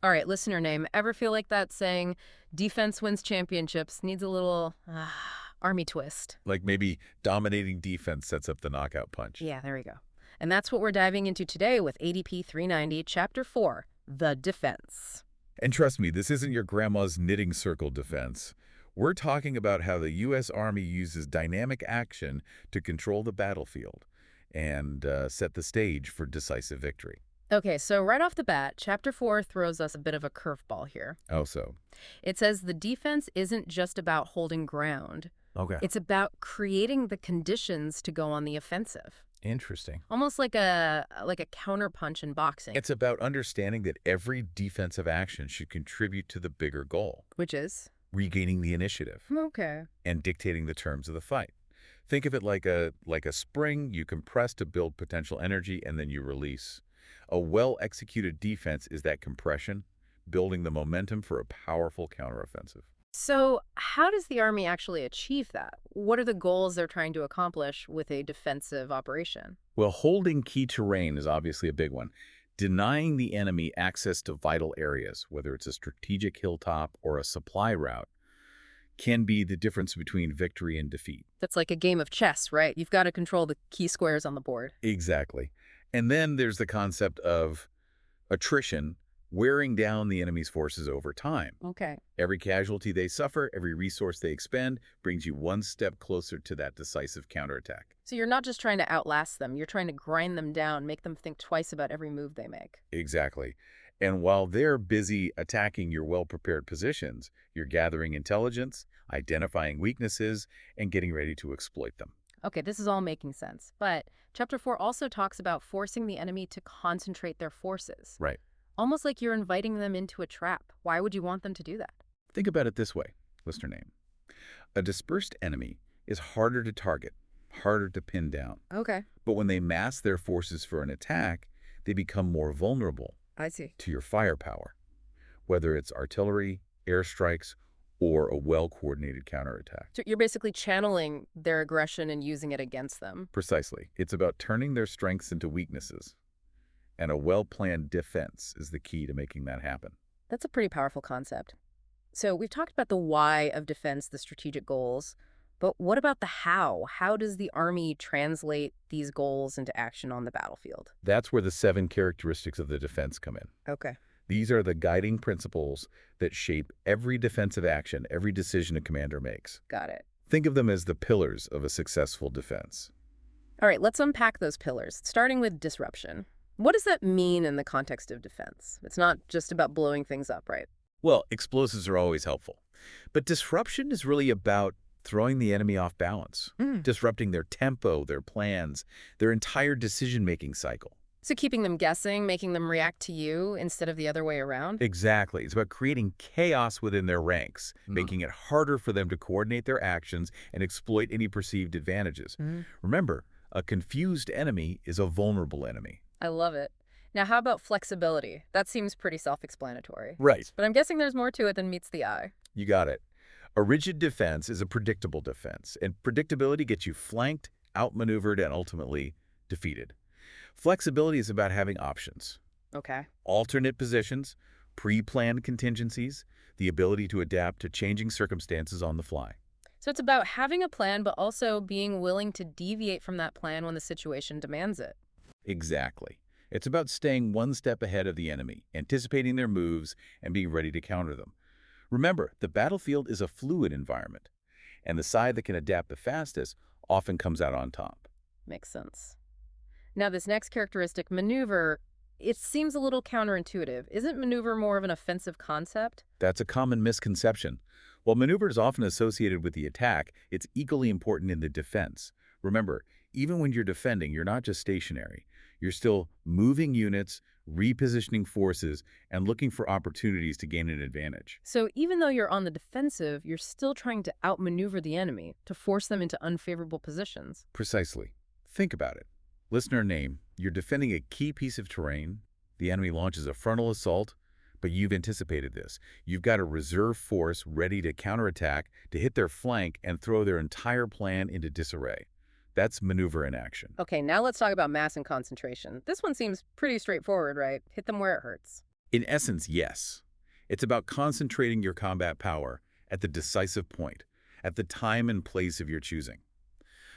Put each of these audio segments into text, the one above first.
All right, listener name. Ever feel like that saying, defense wins championships, needs a little army twist? Like maybe dominating defense sets up the knockout punch. Yeah, there we go. And that's what we're diving into today with ADP 390, Chapter 4, The Defense. And trust me, this isn't your grandma's knitting circle defense. We're talking about how the U.S. Army uses dynamic action to control the battlefield and set the stage for decisive victory. Okay, so right off the bat, Chapter 4 throws us a bit of a curveball here. Oh, so. It says the defense isn't just about holding ground. Okay. It's about creating the conditions to go on the offensive. Interesting. Almost like a counterpunch in boxing. It's about understanding that every defensive action should contribute to the bigger goal, Which is? regaining the initiative Okay. and dictating the terms of the fight. Think of it like a spring you compress to build potential energy and then you release. A well-executed defense is that compression, building the momentum for a powerful counteroffensive. So how does the Army actually achieve that? What are the goals they're trying to accomplish with a defensive operation? Well, holding key terrain is obviously a big one. Denying the enemy access to vital areas, whether it's a strategic hilltop or a supply route, can be the difference between victory and defeat. That's like a game of chess, right? You've got to control the key squares on the board. Exactly. And then there's the concept of attrition, wearing down the enemy's forces over time. Okay. Every casualty they suffer, every resource they expend, brings you one step closer to that decisive counterattack. So you're not just trying to outlast them, you're trying to grind them down, make them think twice about every move they make. Exactly. And while they're busy attacking your well-prepared positions, you're gathering intelligence, identifying weaknesses, and getting ready to exploit them. Okay, this is all making sense. But Chapter 4 also talks about forcing the enemy to concentrate their forces. Right. Almost like you're inviting them into a trap. Why would you want them to do that? Think about it this way, listener name. A dispersed enemy is harder to target, harder to pin down. Okay, But when they mass their forces for an attack, they become more vulnerable I see. to your firepower, whether it's artillery, airstrikes, or a well-coordinated counterattack. So you're basically channeling their aggression and using it against them. Precisely. It's about turning their strengths into weaknesses. And a well-planned defense is the key to making that happen. That's a pretty powerful concept. So we've talked about the why of defense, the strategic goals, but what about the how? How does the Army translate these goals into action on the battlefield? That's where the 7 characteristics of the defense come in. Okay. These are the guiding principles that shape every defensive action, every decision a commander makes. Got it. Think of them as the pillars of a successful defense. All right, let's unpack those pillars, starting with disruption. What does that mean in the context of defense? It's not just about blowing things up, right? Well, explosives are always helpful. But disruption is really about throwing the enemy off balance, disrupting their tempo, their plans, their entire decision-making cycle. So keeping them guessing, making them react to you instead of the other way around? Exactly. It's about creating chaos within their ranks, making it harder for them to coordinate their actions and exploit any perceived advantages. Remember, a confused enemy is a vulnerable enemy. I love it. Now, how about flexibility? That seems pretty self-explanatory. Right. But I'm guessing there's more to it than meets the eye. You got it. A rigid defense is a predictable defense, and predictability gets you flanked, outmaneuvered, and ultimately defeated. Flexibility is about having options, Okay. alternate positions, pre-planned contingencies, the ability to adapt to changing circumstances on the fly. So it's about having a plan, but also being willing to deviate from that plan when the situation demands it. Exactly. It's about staying one step ahead of the enemy, anticipating their moves, and being ready to counter them. Remember, the battlefield is a fluid environment, and the side that can adapt the fastest often comes out on top. Makes sense. Now, this next characteristic, maneuver, it seems a little counterintuitive. Isn't maneuver more of an offensive concept? That's a common misconception. While maneuver is often associated with the attack, it's equally important in the defense. Remember, even when you're defending, you're not just stationary. You're still moving units, repositioning forces, and looking for opportunities to gain an advantage. So even though you're on the defensive, you're still trying to outmaneuver the enemy to force them into unfavorable positions. Precisely. Think about it. Listener name, you're defending a key piece of terrain. The enemy launches a frontal assault, but you've anticipated this. You've got a reserve force ready to counterattack, to hit their flank and throw their entire plan into disarray. That's maneuver in action. Okay, now let's talk about mass and concentration. This one seems pretty straightforward, right? Hit them where it hurts. In essence, yes. It's about concentrating your combat power at the decisive point, at the time and place of your choosing.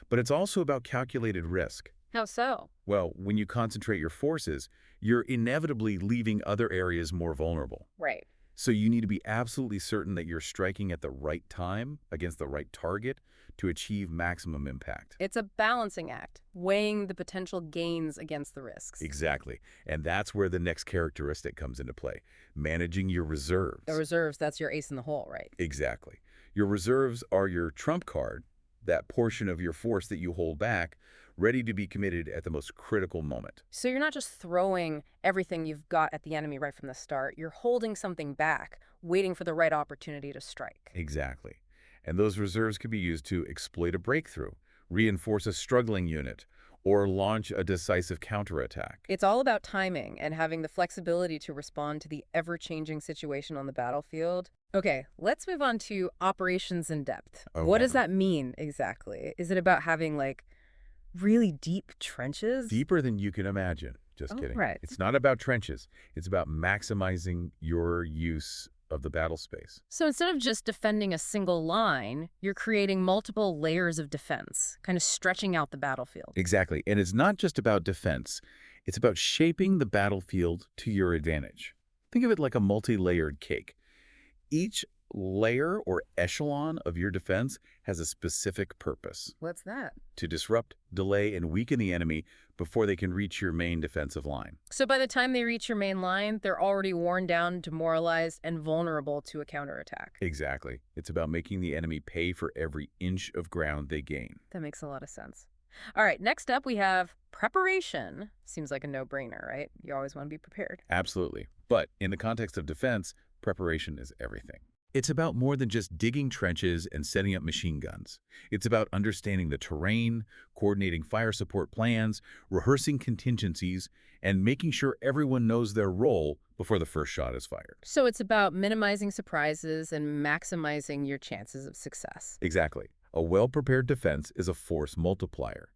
But it's also about calculated risk. How so? Well, when you concentrate your forces, you're inevitably leaving other areas more vulnerable. Right. So you need to be absolutely certain that you're striking at the right time against the right target to achieve maximum impact. It's a balancing act, weighing the potential gains against the risks. Exactly. And that's where the next characteristic comes into play, managing your The reserves. reserves, that's your ace in the hole, right? Exactly. Your reserves are your trump card, that portion of your force that you hold back, ready to be committed at the most critical moment. So you're not just throwing everything you've got at the enemy right from the start. You're holding something back, waiting for the right opportunity to strike. Exactly. And those reserves can be used to exploit a breakthrough, reinforce a struggling unit, or launch a decisive counterattack. It's all about timing and having the flexibility to respond to the ever-changing situation on the battlefield. Okay, let's move on to operations in depth. What Okay. does that mean exactly? Is it about having, like, really deep trenches? Deeper than you can imagine. Just Oh, kidding. right. It's not about trenches. It's about maximizing your use of the battle space. So instead of just defending a single line, you're creating multiple layers of defense, kind of stretching out the battlefield. Exactly. And it's not just about defense. It's about shaping the battlefield to your advantage. Think of it like a multi-layered cake. Each layer or echelon of your defense has a specific purpose: What's that? to disrupt, delay, and weaken the enemy before they can reach your main defensive line. So by the time they reach your main line, they're already worn down, demoralized, and vulnerable to a counterattack. Exactly. It's about making the enemy pay for every inch of ground they gain. That makes a lot of sense. All right, next up we have preparation. Seems like a no-brainer, right? You always want to be prepared. Absolutely. But in the context of defense, preparation is everything. It's about more than just digging trenches and setting up machine guns. It's about understanding the terrain, coordinating fire support plans, rehearsing contingencies, and making sure everyone knows their role before the first shot is fired. So it's about minimizing surprises and maximizing your chances of success. Exactly. A well-prepared defense is a force multiplier.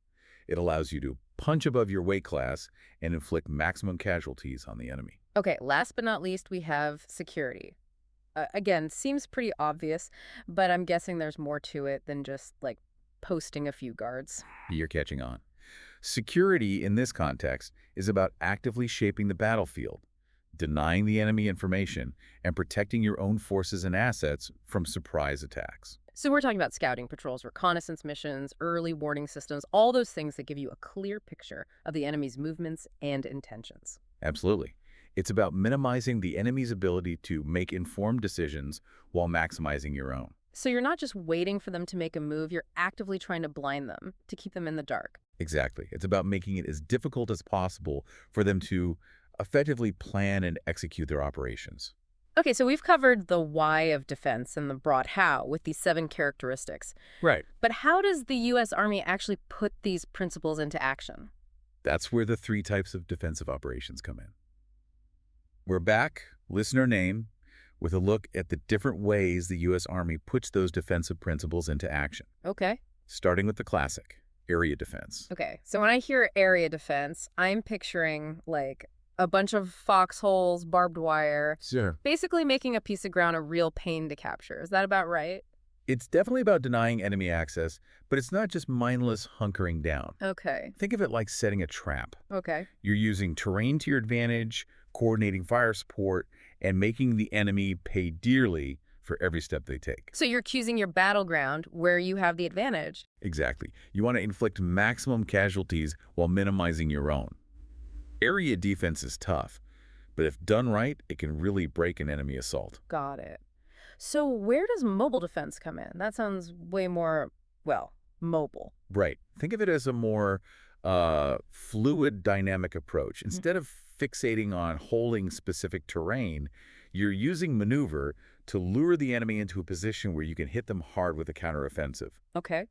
It allows you to punch above your weight class and inflict maximum casualties on the enemy. Okay, last but not least, we have security. Again, seems pretty obvious, but I'm guessing there's more to it than just, like, posting a few guards. You're catching on. Security in this context is about actively shaping the battlefield, denying the enemy information, and protecting your own forces and assets from surprise attacks. So we're talking about scouting patrols, reconnaissance missions, early warning systems, all those things that give you a clear picture of the enemy's movements and intentions. Absolutely. It's about minimizing the enemy's ability to make informed decisions while maximizing your own. So you're not just waiting for them to make a move, you're actively trying to blind them, to keep them in the dark. Exactly. It's about making it as difficult as possible for them to effectively plan and execute their operations. Okay, so we've covered the why of defense and the broad how with these 7 characteristics. Right. But how does the U.S. Army actually put these principles into action? That's where the 3 types of defensive operations come in. We're back, listener name, with a look at the different ways the U.S. Army puts those defensive principles into action, Okay. starting with the classic, area defense. Okay, so when I hear area defense, I'm picturing, like, a bunch of foxholes, barbed wire, Sure. basically making a piece of ground a real pain to capture. Is that about right? It's definitely about denying enemy access, but it's not just mindless hunkering down. Okay. Think of it like setting a trap. Okay. You're using terrain to your advantage, coordinating fire support, and making the enemy pay dearly for every step they take. So you're choosing your battleground where you have the advantage. Exactly. You want to inflict maximum casualties while minimizing your own. Area defense is tough, but if done right, it can really break an enemy assault. Got it. So where does mobile defense come in? That sounds way more, well, mobile. Right. Think of it as a more fluid, dynamic approach. Instead of fixating on holding specific terrain, you're using maneuver to lure the enemy into a position where you can hit them hard with a counteroffensive, Okay.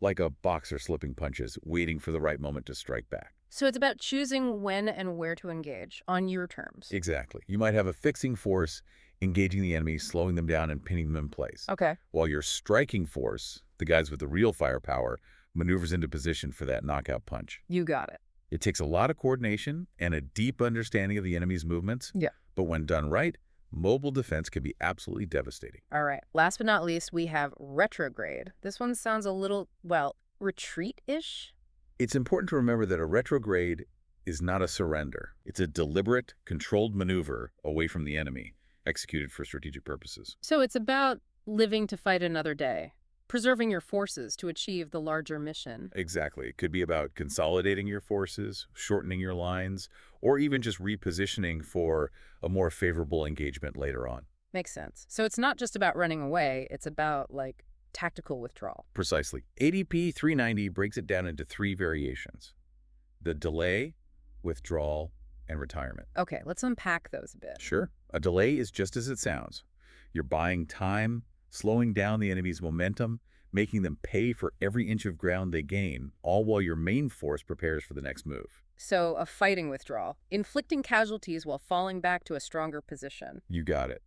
like a boxer slipping punches, waiting for the right moment to strike back. So it's about choosing when and where to engage on your terms. Exactly. You might have a fixing force engaging the enemy, slowing them down and pinning them in place, Okay. while your striking force, the guys with the real firepower, maneuvers into position for that knockout punch. You got it. It takes a lot of coordination and a deep understanding of the enemy's movements, Yeah. But when done right, mobile defense can be absolutely devastating. All right. Last but not least, we have retrograde. This one sounds a little, well, retreat-ish? It's important to remember that a retrograde is not a surrender. It's a deliberate, controlled maneuver away from the enemy, executed for strategic purposes. So it's about living to fight another day, preserving your forces to achieve the larger mission. Exactly. It could be about consolidating your forces, shortening your lines, or even just repositioning for a more favorable engagement later on. Makes sense. So it's not just about running away, it's about, like, tactical withdrawal. Precisely. ADP 390 breaks it down into three variations: the delay, withdrawal, and retirement. Okay, let's unpack those a bit. Sure. A delay is just as it sounds. You're buying time, slowing down the enemy's momentum, making them pay for every inch of ground they gain, all while your main force prepares for the next move. So a fighting withdrawal, inflicting casualties while falling back to a stronger position. You got it.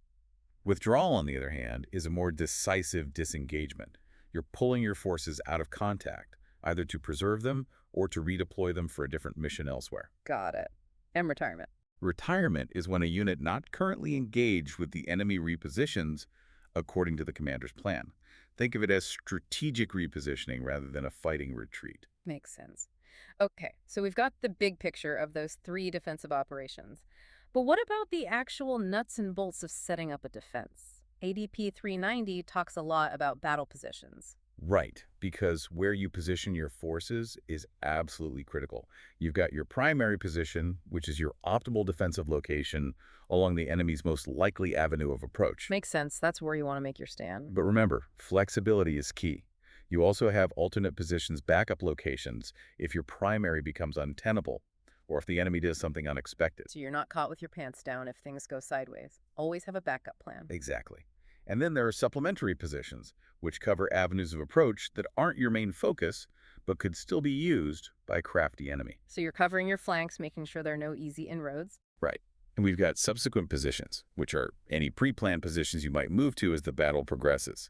Withdrawal, on the other hand, is a more decisive disengagement. You're pulling your forces out of contact, either to preserve them or to redeploy them for a different mission elsewhere. Got it. And retirement. Retirement is when a unit not currently engaged with the enemy repositions according to the commander's plan. Think of it as strategic repositioning rather than a fighting retreat. Makes sense. Okay, so we've got the big picture of those three defensive operations. But what about the actual nuts and bolts of setting up a defense? ADP 390 talks a lot about battle positions. Right, because where you position your forces is absolutely critical. You've got your primary position, which is your optimal defensive location along the enemy's most likely avenue of approach. Makes sense. That's where you want to make your stand. But remember, flexibility is key. You also have alternate positions, backup locations, if your primary becomes untenable, or if the enemy does something unexpected. So you're not caught with your pants down if things go sideways. Always have a backup plan. Exactly. And then there are supplementary positions, which cover avenues of approach that aren't your main focus, but could still be used by a crafty enemy. So you're covering your flanks, making sure there are no easy inroads. Right. And we've got subsequent positions, which are any pre-planned positions you might move to as the battle progresses.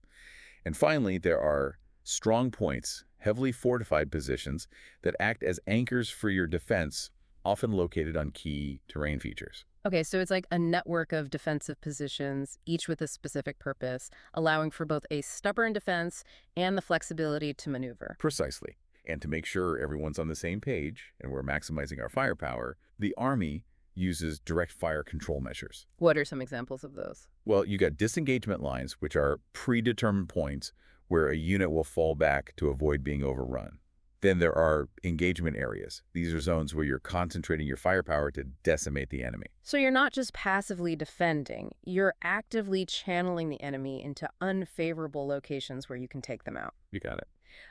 And finally, there are strong points, heavily fortified positions that act as anchors for your defense, often located on key terrain features. Okay, so it's like a network of defensive positions, each with a specific purpose, allowing for both a stubborn defense and the flexibility to maneuver. Precisely. And to make sure everyone's on the same page and we're maximizing our firepower, the Army uses direct fire control measures. What are some examples of those? Well, you got disengagement lines, which are predetermined points where a unit will fall back to avoid being overrun. Then there are engagement areas. These are zones where you're concentrating your firepower to decimate the enemy. So you're not just passively defending, you're actively channeling the enemy into unfavorable locations where you can take them out. You got it.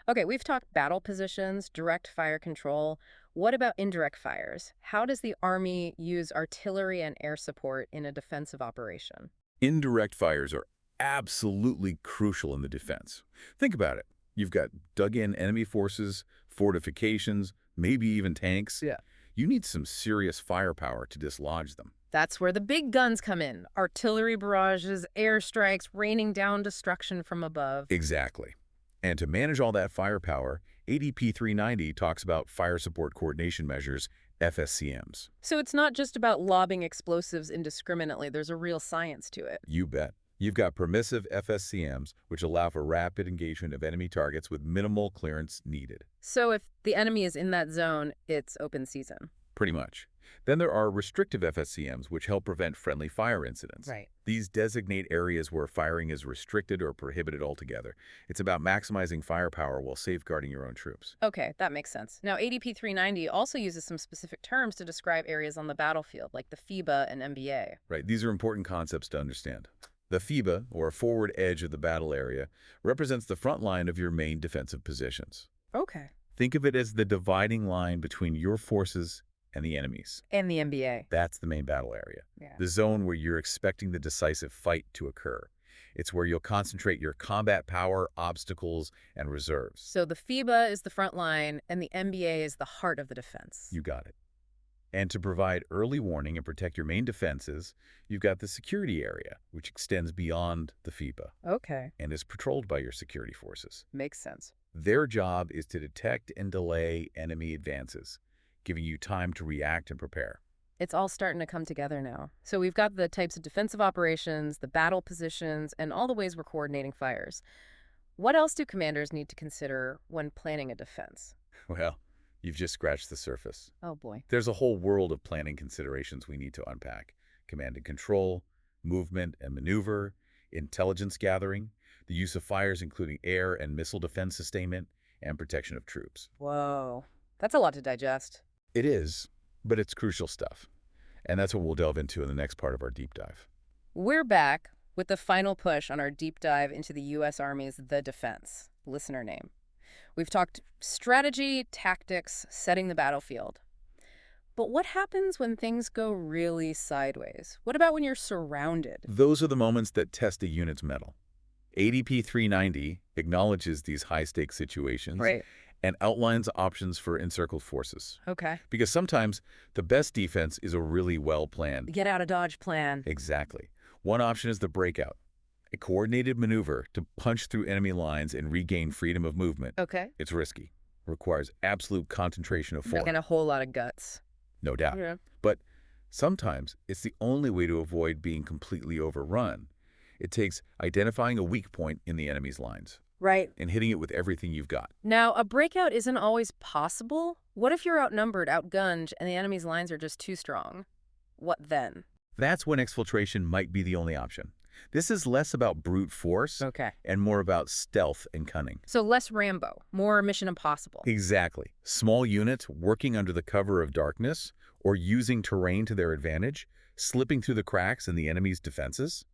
Okay, we've talked battle positions, direct fire control. What about indirect fires? How does the Army use artillery and air support in a defensive operation? Indirect fires are absolutely crucial in the defense. Think about it. You've got dug-in enemy forces, fortifications, maybe even tanks. Yeah. You need some serious firepower to dislodge them. That's where the big guns come in. Artillery barrages, airstrikes, raining down destruction from above. Exactly. And to manage all that firepower, ADP 390 talks about fire support coordination measures, FSCMs. So it's not just about lobbing explosives indiscriminately. There's a real science to it. You bet. You've got permissive FSCMs, which allow for rapid engagement of enemy targets with minimal clearance needed. So if the enemy is in that zone, it's open season. Pretty much. Then there are restrictive FSCMs, which help prevent friendly fire incidents. Right. These designate areas where firing is restricted or prohibited altogether. It's about maximizing firepower while safeguarding your own troops. Okay, that makes sense. Now, ADP 390 also uses some specific terms to describe areas on the battlefield, like the FIBA and MBA. Right. These are important concepts to understand. The FIBA, or forward edge of the battle area, represents the front line of your main defensive positions. Okay. Think of it as the dividing line between your forces and the enemy's. And the MBA. That's the main battle area. Yeah. The zone where you're expecting the decisive fight to occur. It's where you'll concentrate your combat power, obstacles, and reserves. So the FIBA is the front line, and the MBA is the heart of the defense. You got it. And to provide early warning and protect your main defenses, you've got the security area, which extends beyond the FIBA Okay. and is patrolled by your security forces. Makes sense. Their job is to detect and delay enemy advances, giving you time to react and prepare. It's all starting to come together now. So we've got the types of defensive operations, the battle positions, and all the ways we're coordinating fires. What else do commanders need to consider when planning a defense? Well, you've just scratched the surface. Oh boy. There's a whole world of planning considerations we need to unpack. Command and control, movement and maneuver, intelligence gathering, the use of fires including air and missile defense sustainment, and protection of troops. Whoa. That's a lot to digest. It is, but it's crucial stuff. And that's what we'll delve into in the next part of our deep dive. We're back with the final push on our deep dive into the U.S. Army's The Defense, listener name. We've talked strategy, tactics, setting the battlefield. But what happens when things go really sideways? What about when you're surrounded? Those are the moments that test a unit's mettle. ADP 390 acknowledges these high-stakes situations Right. and outlines options for encircled forces. Okay. Because sometimes the best defense is a really well-planned. Get out of Dodge plan. Exactly. One option is the breakout, a coordinated maneuver to punch through enemy lines and regain freedom of movement. Okay. It's risky, requires absolute concentration of force. And a whole lot of guts. No doubt. Yeah. But sometimes it's the only way to avoid being completely overrun. It takes identifying a weak point in the enemy's lines Right. and hitting it with everything you've got. Now, a breakout isn't always possible. What if you're outnumbered, outgunned, and the enemy's lines are just too strong? What then? That's when exfiltration might be the only option. This is less about brute force Okay. and more about stealth and cunning. So less Rambo, more Mission Impossible. Exactly. Small units working under the cover of darkness or using terrain to their advantage, slipping through the cracks in the enemy's defenses.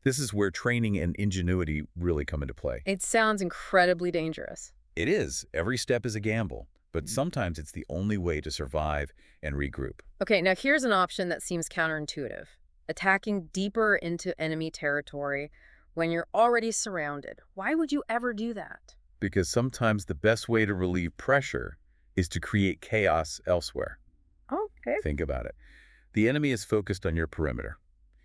This is where training and ingenuity really come into play. It sounds incredibly dangerous. It is. Every step is a gamble, but sometimes it's the only way to survive and regroup. Okay, now here's an option that seems counterintuitive. Attacking deeper into enemy territory when you're already surrounded. Why would you ever do that? Because sometimes the best way to relieve pressure is to create chaos elsewhere. Okay. Think about it. The enemy is focused on your perimeter.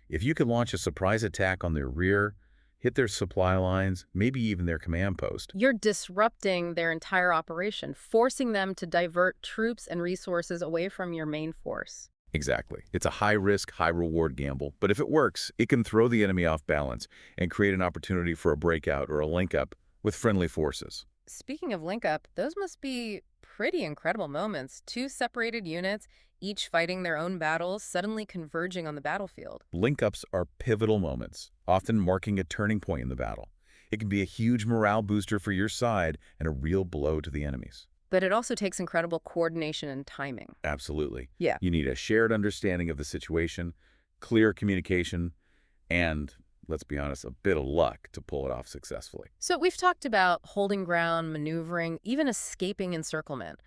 If you can launch a surprise attack on their rear, hit their supply lines, maybe even their command post. You're disrupting their entire operation, forcing them to divert troops and resources away from your main force. Exactly. It's a high-risk, high-reward gamble, but if it works, it can throw the enemy off balance and create an opportunity for a breakout or a link-up with friendly forces. Speaking of link up, those must be pretty incredible moments. Two separated units, each fighting their own battles, suddenly converging on the battlefield. Link-ups are pivotal moments, often marking a turning point in the battle. It can be a huge morale booster for your side and a real blow to the enemy's. But it also takes incredible coordination and timing. Absolutely. Yeah. You need a shared understanding of the situation, clear communication, and, let's be honest, a bit of luck to pull it off successfully. So we've talked about holding ground, maneuvering, even escaping encirclement.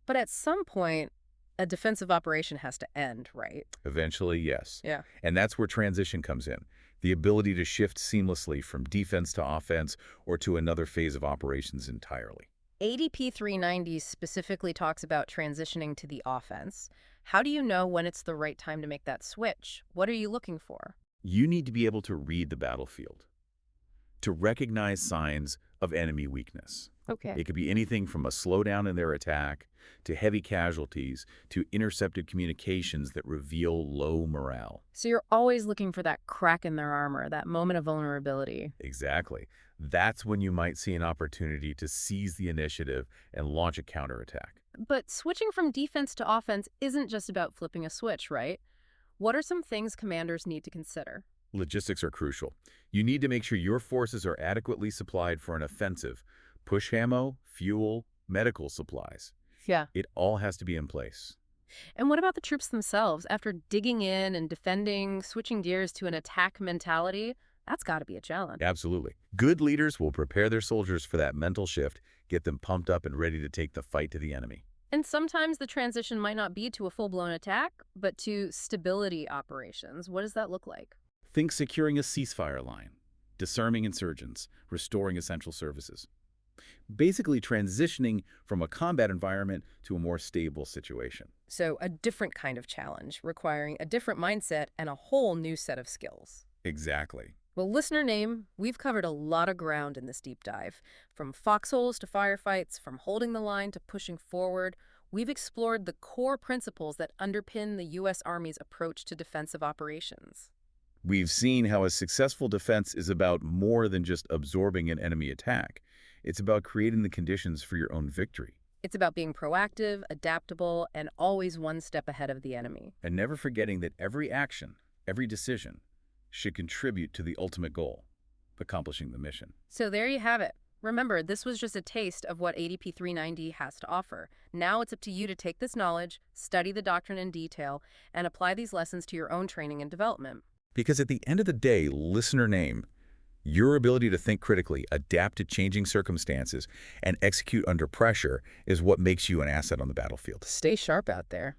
But at some point, a defensive operation has to end, right? Eventually, yes. Yeah. And that's where transition comes in. The ability to shift seamlessly from defense to offense or to another phase of operations entirely. ADP 390 specifically talks about transitioning to the offense. How do you know when it's the right time to make that switch? What are you looking for? You need to be able to read the battlefield, to recognize signs of enemy weakness. Okay. It could be anything from a slowdown in their attack, to heavy casualties, to intercepted communications that reveal low morale. So you're always looking for that crack in their armor, that moment of vulnerability. Exactly. That's when you might see an opportunity to seize the initiative and launch a counterattack. But switching from defense to offense isn't just about flipping a switch, right? What are some things commanders need to consider? Logistics are crucial. You need to make sure your forces are adequately supplied for an offensive. Push ammo, fuel, medical supplies. Yeah. It all has to be in place. And what about the troops themselves? After digging in and defending, switching gears to an attack mentality, that's got to be a challenge. Absolutely. Good leaders will prepare their soldiers for that mental shift, get them pumped up and ready to take the fight to the enemy. And sometimes the transition might not be to a full-blown attack, but to stability operations. What does that look like? Think securing a ceasefire line, disarming insurgents, restoring essential services. Basically transitioning from a combat environment to a more stable situation. So a different kind of challenge, requiring a different mindset and a whole new set of skills. Exactly. Well, listener name, we've covered a lot of ground in this deep dive. From foxholes to firefights, from holding the line to pushing forward, we've explored the core principles that underpin the U.S. Army's approach to defensive operations. We've seen how a successful defense is about more than just absorbing an enemy attack. It's about creating the conditions for your own victory. It's about being proactive, adaptable, and always one step ahead of the enemy. And never forgetting that every action, every decision, should contribute to the ultimate goal, accomplishing the mission. So there you have it. Remember, this was just a taste of what ADP 390 has to offer. Now it's up to you to take this knowledge, study the doctrine in detail, and apply these lessons to your own training and development. Because at the end of the day, listener name, your ability to think critically, adapt to changing circumstances, and execute under pressure is what makes you an asset on the battlefield. Stay sharp out there.